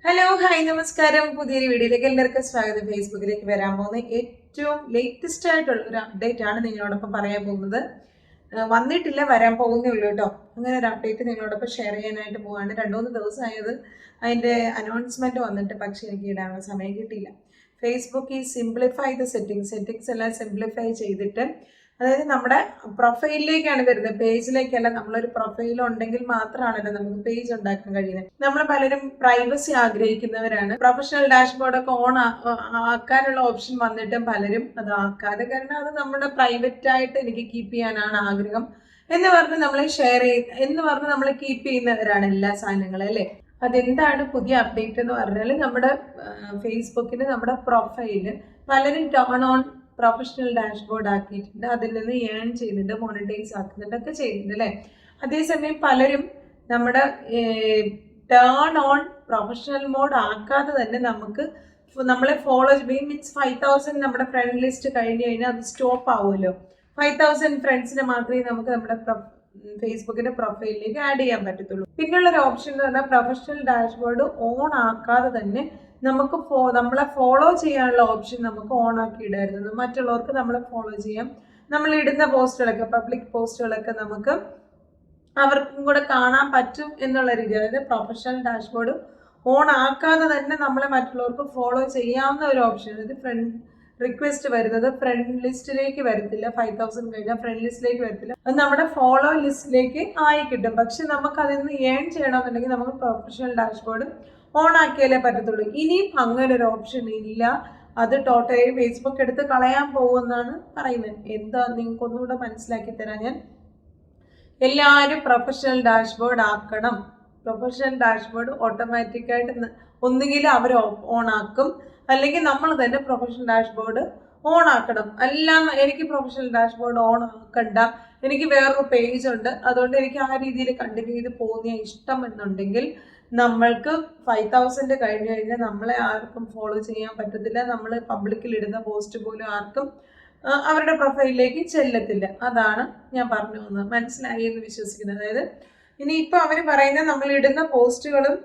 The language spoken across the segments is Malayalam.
ഹലോ ഹായ് നമസ്കാരം. പുതിയൊരു വീഡിയോയിലേക്ക് എല്ലാവർക്കും സ്വാഗതം. ഫേസ്ബുക്കിലേക്ക് വരാൻ പോകുന്ന ഏറ്റവും ലേറ്റസ്റ്റ് ആയിട്ടുള്ള ഒരു അപ്ഡേറ്റ് ആണ് നിങ്ങളോടൊപ്പം പറയാൻ പോകുന്നത്. വന്നിട്ടില്ല, വരാൻ പോകുന്നേ ഉള്ളൂ കേട്ടോ. അങ്ങനെ ഒരു അപ്ഡേറ്റ് നിങ്ങളോടൊപ്പം ഷെയർ ചെയ്യാനായിട്ട് പോവാണ്. 2-3 ദിവസമായത് അതിൻ്റെ അനൗൺസ്മെൻറ്റ് വന്നിട്ട്, പക്ഷേ എനിക്ക് ഇടാനുള്ള സമയം കിട്ടിയില്ല. ഫേസ്ബുക്ക് ഈ സിംപ്ലിഫൈ ദ സെറ്റിങ്സ് എല്ലാം സിംപ്ലിഫൈ ചെയ്തിട്ട്, അതായത് നമ്മുടെ പ്രൊഫൈലിലേക്കാണ് വരുന്നത്, പേജിലേക്കല്ല. നമ്മളൊരു പ്രൊഫൈൽ ഉണ്ടെങ്കിൽ മാത്രമാണല്ലോ നമുക്ക് പേജ് ഉണ്ടാക്കാൻ കഴിയുന്നത്. നമ്മൾ പലരും പ്രൈവസി ആഗ്രഹിക്കുന്നവരാണ്. പ്രൊഫഷണൽ ഡാഷ്ബോർഡ് ഒക്കെ ഓൺ ആക്കാനുള്ള ഓപ്ഷൻ വന്നിട്ടും പലരും അത് ആക്കാതെ, കാരണം അത് നമ്മുടെ പ്രൈവറ്റ് ആയിട്ട് എനിക്ക് കീപ്പ് ചെയ്യാനാണ് ആഗ്രഹം എന്ന് പറഞ്ഞ് നമ്മൾ നമ്മൾ കീപ്പ് ചെയ്യുന്നവരാണ് എല്ലാ സാധനങ്ങളും, അല്ലേ? അതെന്താണ് പുതിയ അപ്ഡേറ്റ് എന്ന് പറഞ്ഞാൽ, നമ്മുടെ ഫേസ്ബുക്കിന് നമ്മുടെ പ്രൊഫൈല് പലരും ടേൺ ഓൺ പ്രൊഫഷണൽ ഡാഷ്ബോർഡ് ആക്കിയിട്ടുണ്ട്. അതിൽ നിന്ന് ഏൺ ചെയ്യുന്നുണ്ട്, മോണിറ്റൈസ് ആക്കുന്നുണ്ട്, ഒക്കെ ചെയ്യുന്നുണ്ട്, അല്ലേ? അതേസമയം പലരും നമ്മുടെ ടേൺ ഓൺ പ്രൊഫഷണൽ മോഡ് ആക്കാതെ തന്നെ നമുക്ക് നമ്മളെ ഫോളോ മീൻസ് 5000 നമ്മുടെ ഫ്രണ്ട് ലിസ്റ്റ് കഴിഞ്ഞ് കഴിഞ്ഞാൽ അത് സ്റ്റോപ്പ് ആവുമല്ലോ. 5000 ഫ്രണ്ട്സിനെ മാത്രമേ നമുക്ക് നമ്മുടെ ഫേസ്ബുക്കിന്റെ പ്രൊഫൈലിലേക്ക് ആഡ് ചെയ്യാൻ പറ്റത്തുള്ളൂ. പിന്നുള്ളൊരു ഓപ്ഷൻ എന്ന് പറഞ്ഞാൽ പ്രൊഫഷണൽ ഡാഷ്ബോർഡ് ഓൺ ആക്കാതെ തന്നെ നമുക്ക് നമ്മളെ ഫോളോ ചെയ്യാനുള്ള ഓപ്ഷൻ നമുക്ക് ഓൺ ആക്കി ഇടായിരുന്നു. മറ്റുള്ളവർക്ക് നമ്മളെ ഫോളോ ചെയ്യാം. നമ്മൾ ഇടുന്ന പോസ്റ്റുകളൊക്കെ, പബ്ലിക് പോസ്റ്റുകളൊക്കെ നമുക്ക് അവർക്കും കൂടെ കാണാൻ പറ്റും എന്നുള്ള രീതി. അതായത് പ്രൊഫഷണൽ ഡാഷ്ബോർഡ് ഓൺ ആക്കാതെ തന്നെ നമ്മളെ മറ്റുള്ളവർക്ക് ഫോളോ ചെയ്യാവുന്ന ഒരു ഓപ്ഷൻ. അതായത് ഫ്രണ്ട് റിക്വസ്റ്റ് വരുന്നത് ഫ്രണ്ട് ലിസ്റ്റിലേക്ക് വരത്തില്ല. 5000 കഴിഞ്ഞാൽ ഫ്രണ്ട് ലിസ്റ്റിലേക്ക് വരത്തില്ല, അത് നമ്മുടെ ഫോളോ ലിസ്റ്റിലേക്ക് ആയി കിട്ടും. പക്ഷെ നമുക്ക് അതിൽ നിന്ന് ഏൺ ചെയ്യണമെന്നുണ്ടെങ്കിൽ നമുക്ക് പ്രൊഫഷണൽ ഡാഷ്ബോർഡ് ഓൺ ആക്കിയാലേ പറ്റത്തുള്ളൂ. ഇനിയും അങ്ങനെ ഒരു ഓപ്ഷൻ ഇല്ല. അത് ടോട്ടലി ഫേസ്ബുക്ക് എടുത്ത് കളയാൻ പോകുമെന്നാണ് പറയുന്നത്. എന്താ നിങ്ങൾക്ക് ഒന്നുകൂടെ മനസ്സിലാക്കി തരാം ഞാൻ. എല്ലാവരും പ്രൊഫഷണൽ ഡാഷ്ബോർഡ് ആക്കണം. പ്രൊഫഷണൽ ഡാഷ്ബോർഡ് ഓട്ടോമാറ്റിക്കായിട്ട് ഒന്നുകിൽ അവർ ഓൺ ആക്കും, അല്ലെങ്കിൽ നമ്മൾ തന്നെ പ്രൊഫഷണൽ ഡാഷ്ബോർഡ് ഓൺ ആക്കണം. അല്ല, എനിക്ക് പ്രൊഫഷണൽ ഡാഷ്ബോർഡ് ഓൺ ആക്കണ്ട, എനിക്ക് വേറൊരു പേജ് ഉണ്ട്, അതുകൊണ്ട് എനിക്ക് ആ രീതിയിൽ കണ്ടിന്യൂ ചെയ്ത് പോകുന്ന ഇഷ്ടം എന്നുണ്ടെങ്കിൽ നമ്മൾക്ക് 5000 കഴിഞ്ഞു കഴിഞ്ഞാൽ നമ്മളെ ആർക്കും ഫോളോ ചെയ്യാൻ പറ്റത്തില്ല. നമ്മൾ പബ്ലിക്കിൽ ഇടുന്ന പോസ്റ്റ് പോലും ആർക്കും അവരുടെ പ്രൊഫൈലിലേക്ക് ചെല്ലത്തില്ല. അതാണ് ഞാൻ പറഞ്ഞു വന്നത്. മനസ്സിലായി എന്ന് വിശ്വസിക്കുന്നത്. അതായത് ഇനിയിപ്പോൾ അവർ പറയുന്നത് നമ്മൾ ഇടുന്ന പോസ്റ്റുകളും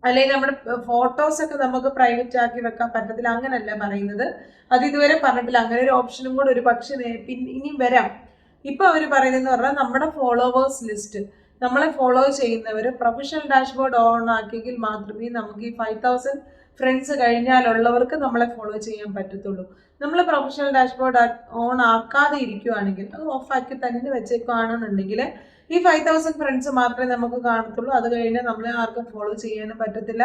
അല്ലെങ്കിൽ നമ്മുടെ ഫോട്ടോസൊക്കെ നമുക്ക് പ്രൈവറ്റ് ആക്കി വെക്കാൻ പറ്റത്തില്ല, അങ്ങനല്ല പറയുന്നത്. അത് ഇതുവരെ പറഞ്ഞിട്ടില്ല. അങ്ങനെ ഒരു ഓപ്ഷനും കൂടെ ഒരു പക്ഷേ ഇനിയും വരാം. ഇപ്പോൾ അവർ പറയുന്നതെന്ന് പറഞ്ഞാൽ നമ്മുടെ ഫോളോവേഴ്സ് ലിസ്റ്റ്, നമ്മളെ ഫോളോ ചെയ്യുന്നവർ പ്രൊഫഷണൽ ഡാഷ്ബോർഡ് ഓൺ ആക്കിയെങ്കിൽ മാത്രമേ നമുക്ക് ഈ 5000 ഫ്രണ്ട്സ് കഴിഞ്ഞാലുള്ളവർക്ക് നമ്മളെ ഫോളോ ചെയ്യാൻ പറ്റത്തുള്ളൂ. നമ്മൾ പ്രൊഫഷണൽ ഡാഷ്ബോർഡ് ഓൺ ആക്കാതെ ഇരിക്കുകയാണെങ്കിൽ, അത് ഓഫാക്കി തന്നെ വെച്ചേക്കുകയാണെന്നുണ്ടെങ്കിൽ ഈ 5000 ഫ്രണ്ട്സ് മാത്രമേ നമുക്ക് കാണത്തുള്ളൂ. അത് കഴിഞ്ഞാൽ നമ്മളെ ആർക്കും ഫോളോ ചെയ്യാനും പറ്റത്തില്ല.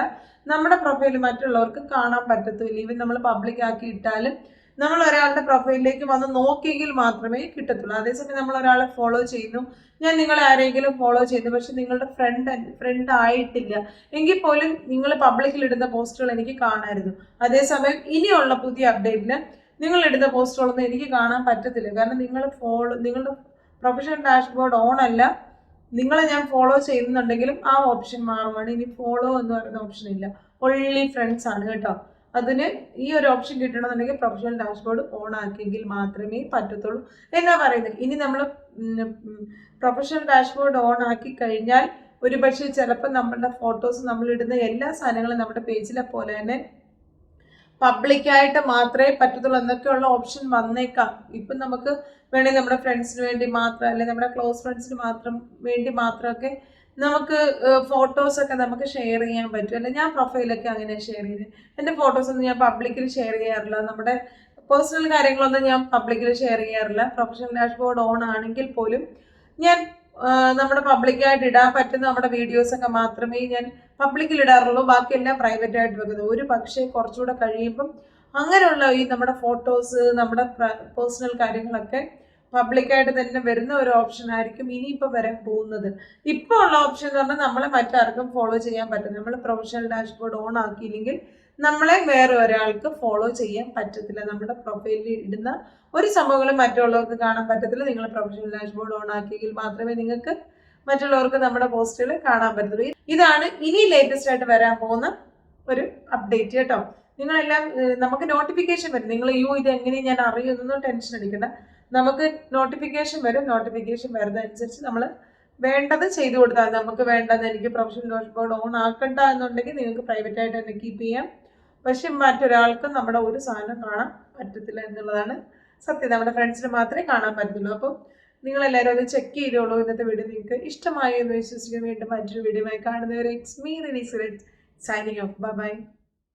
നമ്മുടെ പ്രൊഫൈൽ മറ്റുള്ളവർക്ക് കാണാൻ പറ്റത്തില്ല. ഈവൻ നമ്മൾ പബ്ലിക് ആക്കി ഇട്ടാലും നമ്മൾ ഒരാളുടെ പ്രൊഫൈലിലേക്ക് വന്ന് നോക്കിയെങ്കിൽ മാത്രമേ കിട്ടത്തുള്ളൂ. അതേസമയം നമ്മൾ ഒരാളെ ഫോളോ ചെയ്യുന്നു, ഞാൻ നിങ്ങളെ ആരെങ്കിലും ഫോളോ ചെയ്യുന്നു, പക്ഷെ നിങ്ങളുടെ ഫ്രണ്ട് ആയിട്ടില്ല എങ്കിൽ പോലും നിങ്ങൾ പബ്ലിക്കിൽ ഇടുന്ന പോസ്റ്റുകൾ എനിക്ക് കാണാമായിരുന്നു. അതേസമയം ഇനിയുള്ള പുതിയ അപ്ഡേറ്റിൽ നിങ്ങൾ ഇടുന്ന പോസ്റ്റുകളൊന്നും എനിക്ക് കാണാൻ പറ്റത്തില്ല. കാരണം നിങ്ങളുടെ പ്രൊഫഷണൽ ഡാഷ്ബോർഡ് ഓൺ അല്ല. നിങ്ങളെ ഞാൻ ഫോളോ ചെയ്യുന്നുണ്ടെങ്കിലും ആ ഓപ്ഷൻ മാറുവാണ്. ഇനി ഫോളോ എന്ന് പറയുന്ന ഓപ്ഷൻ ഇല്ല, ഒൺലി ഫ്രണ്ട്സ് ആണ് കേട്ടോ. അതിന് ഈ ഒരു ഓപ്ഷൻ കിട്ടണമെന്നുണ്ടെങ്കിൽ പ്രൊഫഷണൽ ഡാഷ്ബോർഡ് ഓൺ ആക്കിയെങ്കിൽ മാത്രമേ പറ്റത്തുള്ളൂ എന്നാ പറയുന്നത്. ഇനി നമ്മൾ പ്രൊഫഷണൽ ഡാഷ്ബോർഡ് ഓൺ ആക്കി കഴിഞ്ഞാൽ ഒരുപക്ഷെ ചിലപ്പോൾ നമ്മളുടെ ഫോട്ടോസ്, നമ്മളിടുന്ന എല്ലാ സാധനങ്ങളും നമ്മുടെ പേജിലെ പോലെ തന്നെ പബ്ലിക്കായിട്ട് മാത്രമേ പറ്റത്തുള്ളൂ എന്നൊക്കെയുള്ള ഓപ്ഷൻ വന്നേക്കാം. ഇപ്പം നമുക്ക് വേണമെങ്കിൽ നമ്മുടെ ഫ്രണ്ട്സിന് വേണ്ടി മാത്രം, അല്ലെങ്കിൽ നമ്മുടെ ക്ലോസ് ഫ്രണ്ട്സിന് വേണ്ടി മാത്രമൊക്കെ നമുക്ക് ഫോട്ടോസൊക്കെ നമുക്ക് ഷെയർ ചെയ്യാൻ പറ്റും. അല്ലെ, ഞാൻ പ്രൊഫൈലൊക്കെ അങ്ങനെ ഷെയർ ചെയ്ത്, എൻ്റെ ഫോട്ടോസൊന്നും ഞാൻ പബ്ലിക്കിൽ ഷെയർ ചെയ്യാറില്ല. നമ്മുടെ പേഴ്സണൽ കാര്യങ്ങളൊന്നും ഞാൻ പബ്ലിക്കിൽ ഷെയർ ചെയ്യാറില്ല. പ്രൊഫഷണൽ ഡാഷ്ബോർഡ് ഓൺ ആണെങ്കിൽ പോലും ഞാൻ നമ്മുടെ പബ്ലിക്കായിട്ട് ഇടാൻ പറ്റുന്ന നമ്മുടെ വീഡിയോസൊക്കെ മാത്രമേ ഞാൻ പബ്ലിക്കിൽ ഇടാറുള്ളൂ. ബാക്കിയെല്ലാം പ്രൈവറ്റ് ആയിട്ട് വെക്കുന്നത്. ഒരു പക്ഷേ കുറച്ചുകൂടെ കഴിയുമ്പം അങ്ങനെയുള്ള ഈ നമ്മുടെ ഫോട്ടോസ്, നമ്മുടെ പേഴ്സണൽ കാര്യങ്ങളൊക്കെ പബ്ലിക്കായിട്ട് തന്നെ വരുന്ന ഒരു ഓപ്ഷൻ ആയിരിക്കും ഇനിയിപ്പോൾ വരാൻ പോകുന്നത്. ഇപ്പോൾ ഉള്ള ഓപ്ഷൻ എന്ന് പറഞ്ഞാൽ നമ്മളെ മറ്റാർക്കും ഫോളോ ചെയ്യാൻ പറ്റും. നമ്മൾ പ്രൊഫഷണൽ ഡാഷ്ബോർഡ് ഓൺ ആക്കിയില്ലെങ്കിൽ നമ്മളെ വേറെ ഒരാൾക്ക് ഫോളോ ചെയ്യാൻ പറ്റത്തില്ല. നമ്മുടെ പ്രൊഫൈലിൽ ഇടുന്ന ഒരു സംഭവങ്ങളും മറ്റുള്ളവർക്ക് കാണാൻ പറ്റത്തില്ല. നിങ്ങൾ പ്രൊഫഷണൽ ഡാഷ്ബോർഡ് ഓൺ ആക്കിയെങ്കിൽ മാത്രമേ നിങ്ങൾക്ക് മറ്റുള്ളവർക്ക് നമ്മുടെ പോസ്റ്റുകൾ കാണാൻ പറ്റത്തുള്ളൂ. ഇതാണ് ഇനി ലേറ്റസ്റ്റ് ആയിട്ട് വരാൻ പോകുന്ന ഒരു അപ്ഡേറ്റ് കേട്ടോ. നിങ്ങളെല്ലാം നമുക്ക് നോട്ടിഫിക്കേഷൻ വരും. നിങ്ങൾ ഇത് എങ്ങനെ ഞാൻ അറിയുമെന്നൊന്നും ടെൻഷൻ അടിക്കണ്ട. നമുക്ക് നോട്ടിഫിക്കേഷൻ വരും. നോട്ടിഫിക്കേഷൻ വരുന്നതനുസരിച്ച് നമ്മൾ വേണ്ടത് ചെയ്തു കൊടുത്താൽ നമുക്ക് വേണ്ടത് എനിക്ക് പ്രൊഫഷണൽ ഡാഷ്ബോർഡ് ഓൺ ആക്കണ്ട എന്നുണ്ടെങ്കിൽ നിങ്ങൾക്ക് പ്രൈവറ്റ് ആയിട്ട് തന്നെ കീപ്പ് ചെയ്യാം. പക്ഷെ മറ്റൊരാൾക്ക് നമ്മുടെ ഒരു സാധനം കാണാൻ പറ്റത്തില്ല എന്നുള്ളതാണ് സത്യം. നമ്മുടെ ഫ്രണ്ട്സിന് മാത്രമേ കാണാൻ പറ്റത്തുള്ളൂ. അപ്പം നിങ്ങളെല്ലാവരും ഒന്ന് ചെക്ക് ചെയ്തോളൂ. ഇന്നത്തെ വീഡിയോ നിങ്ങൾക്ക് ഇഷ്ടമായി എന്ന് വിശ്വസിക്കുന്നു. വീണ്ടും മറ്റൊരു വീഡിയോ ആയി കാണുന്നവരെ it's me Rini Suresh signing off. By.